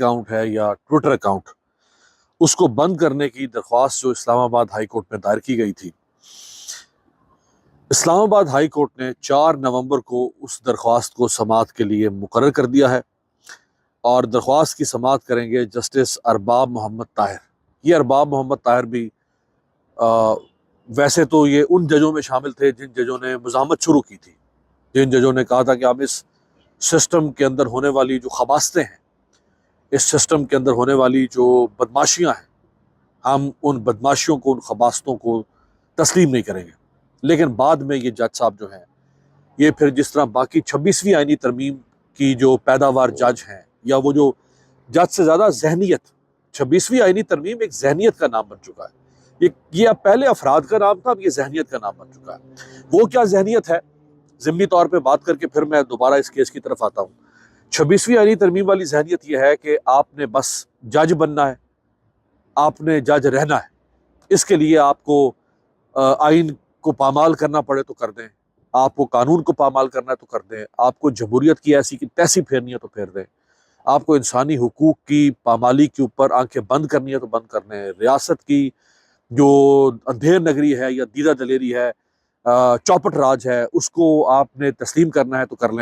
Account ہے یا Twitter account, اس کو بند کرنے کی درخواست جو اسلام آباد ہائی کورٹ میں دائر کی گئی تھی، اسلام آباد ہائی کورٹ نے 4 نومبر کو اس درخواست کو سماعت کے لیے مقرر کر دیا ہے، اور درخواست کی سماعت کریں گے جسٹس ارباب محمد طاہر۔ یہ ارباب محمد طاہر بھی ویسے تو یہ ان ججوں میں شامل تھے جن ججوں نے مزاحمت شروع کی تھی، جن ججوں نے کہا تھا کہ ہم اس سسٹم کے اندر ہونے والی جو خباستیں ہیں، اس سسٹم کے اندر ہونے والی جو بدماشیاں ہیں، ہم ان بدماشیوں کو، ان خباستوں کو تسلیم نہیں کریں گے۔ لیکن بعد میں یہ جج صاحب جو ہیں، یہ پھر جس طرح باقی 26ویں آئینی ترمیم کی جو پیداوار جج ہیں، یا وہ جو جج سے زیادہ ذہنیت، 26ویں آئینی ترمیم ایک ذہنیت کا نام بن چکا ہے۔ یہ اب پہلے افراد کا نام تھا، اب یہ ذہنیت کا نام بن چکا ہے۔ وہ کیا ذہنیت ہے، ضمنی طور پہ بات کر کے پھر میں دوبارہ اس کیس کی طرف آتا ہوں۔ 26ویں آئینی ترمیم والی ذہنیت یہ ہے کہ آپ نے بس جج بننا ہے، آپ نے جج رہنا ہے، اس کے لیے آپ کو آئین کو پامال کرنا پڑے تو کر دیں، آپ کو قانون کو پامال کرنا ہے تو کر دیں، آپ کو جمہوریت کی ایسی کی تیسی پھیرنی ہے تو پھیر دیں، آپ کو انسانی حقوق کی پامالی کے اوپر آنکھیں بند کرنی ہے تو بند کر دیں، ریاست کی جو اندھیر نگری ہے یا دیدہ دلیری ہے، چوپٹ راج ہے، اس کو آپ نے تسلیم کرنا ہے تو کر لیں۔